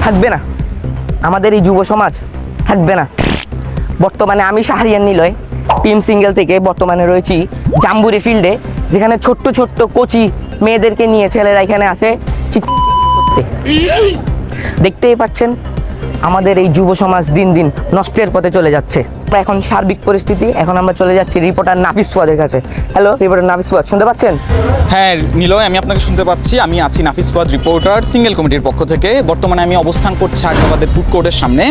থাকবে না, আমাদের এই যুব সমাজ থাকবে না। বর্তমানে আমি শাহরিয়ার নিলয় টিম সিঙ্গেল থেকে বর্তমানে রয়েছি জাম্বুরি ফিল্ডে, যেখানে ছোট্ট ছোট্ট কোচি মেয়েদেরকে নিয়ে ছেলেরা এখানে আসে করতে। দেখতেই পাচ্ছেন আমাদের এই যুব সমাজ দিন দিন নষ্টের পথে চলে যাচ্ছে। এখন সার্বিক পরিস্থিতি, এখন আমরা চলে যাচ্ছি রিপোর্টার নাফিস ফুয়াদের কাছে। হ্যালো রিপোর্টার নাফিস ফুয়াদ, শুনতে পাচ্ছেন? হ্যাঁ নিলয়, আমি আপনাকে শুনতে পাচ্ছি। আমি আছি নাফিস ফুয়াদ, রিপোর্টার সিঙ্গেল কমিটির পক্ষ থেকে। বর্তমানে আমি অবস্থান করছি আগ্রাবাদের ফুড কোর্টের সামনে।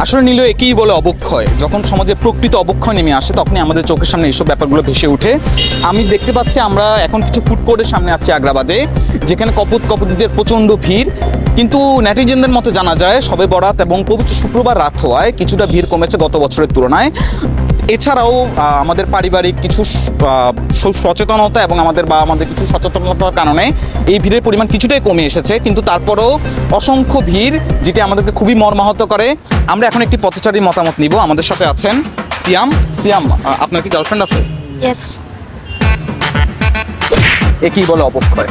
আসলে নিলয়, একেই বলে অবক্ষয়। যখন সমাজে প্রকৃত অবক্ষয় নেমে আসে তখনই আমাদের চোখের সামনে এইসব ব্যাপারগুলো ভেসে ওঠে। আমি দেখতে পাচ্ছি আমরা এখন কিছু ফুড কোর্টের সামনে আছি আগ্রাবাদে, যেখানে কপোতিদের প্রচণ্ড ভিড়। কিন্তু নেটিজেনদের মতে জানা যায় সবে বরাত এবং পবিত্র শুক্রবার রাত হওয়ায় কিছুটা ভিড় কমেছে গত বছরের তুলনায়। এছাড়াও আমাদের পারিবারিক কিছু সচেতনতা এবং আমাদের কিছু সচেতনতার কারণে এই ভিড়ের পরিমাণ কিছুটাই কমে এসেছে। কিন্তু তারপরেও অসংখ্য ভিড়, যেটি আমাদেরকে খুবই মর্মাহত করে। আমরা এখন একটি পথচারীর মতামত নিব। আমাদের সাথে আছেন সিয়াম। সিয়াম, আপনার কি গার্লফ্রেন্ড আছে? ইয়েস। একই বলে অবক্ষয়।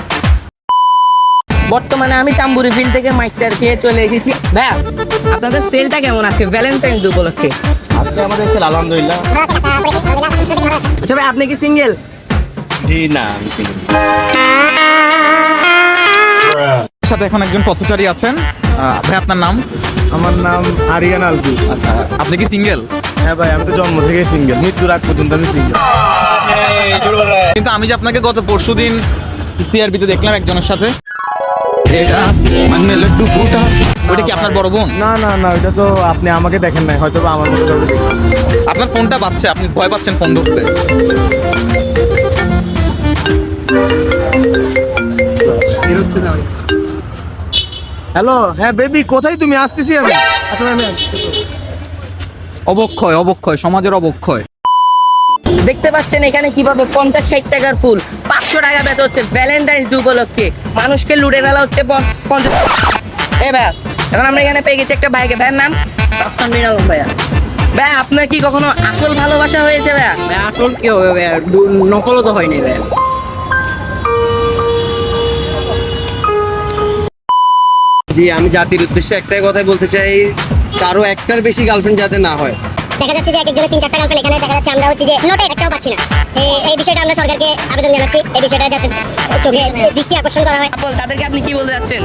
বর্তমানে আমি জাম্বুরি ফিল্ড থেকে মাইকটার খেয়ে চলে এসেছি। ভাইয়া, আপনাদের সেলটা কেমন আজকে ভ্যালেন্টাইন ডে উপলক্ষে? আজকে আমাদের সেল আলহামদুলিল্লাহ। আচ্ছা ভাই, আপনি কি সিঙ্গেল? জি না, আমি single। সাথে এখন একজন পথচারী আছেন। ভাই, আপনার নাম? আমার নাম আরিয়ান আলভি। আচ্ছা, আপনি কি সিঙ্গেল? হ্যাঁ ভাই, আমি তো জন্ম থেকে সিঙ্গেল, মৃত্যুর আগ পর্যন্ত আমি সিঙ্গেল। কিন্তু আমি যে আপনাকে গত পরশুদিন সিআরবিতে দেখলাম একজনের সাথে। ওইটা কি আপনার বড় বোন? না না না, ওইটা তো আপনি আমাকে দেখেন নাই, হয়তো বা আমার মতো কাউকে দেখছেন। আপনার ফোনটা বাজছে, আপনি ভয় পাচ্ছেন ফোন ধরতে। হ্যালো, হ্যাঁ বেবি, কোথায় তুমি? আসতেছি আমি। আচ্ছা আমি অবক্ষয়, অবক্ষয়, সমাজের অবক্ষয়। দেখতে পাচ্ছেন এখানে কিভাবে 50-60 টাকার ফুল 500 টাকা বেচা হচ্ছে ভ্যালেন্টাইন্স ডে উপলক্ষে। মানুষকে লুটে ফেলা হচ্ছে 50। এ ভাই, এখন আমরা এখানে পেয়ে গেছি একটা ভাইকে। ভাইয়ের নাম? আফসান বিন আলম ভাইয়া। ভাই, আপনার কি কখনো আসল ভালোবাসা হয়েছে ভাইয়া? ভাই আসল কি হবে ভাইয়া, নকলও তো হয়নি ভাইয়া। জি, আমি জাতির উদ্দেশ্যে একটাই কথাই বলতে চাই, কারো একটার বেশি গার্লফ্রেন্ড যাতে না হয়। দেখা যাচ্ছে যে এক একজনের 3-4টা গার্লফ্রেন্ড, এখানে দেখা যাচ্ছে আমরা হচ্ছে যে নোটের একটাও পাচ্ছি না। এই বিষয়টা আমরা সরকারকে আবেদন জানাচ্ছি, এই বিষয়টা যাতে চোখে দৃষ্টি আকর্ষণ করা হয়। তাদেরকে আপনি কি বলতে যাচ্ছেন?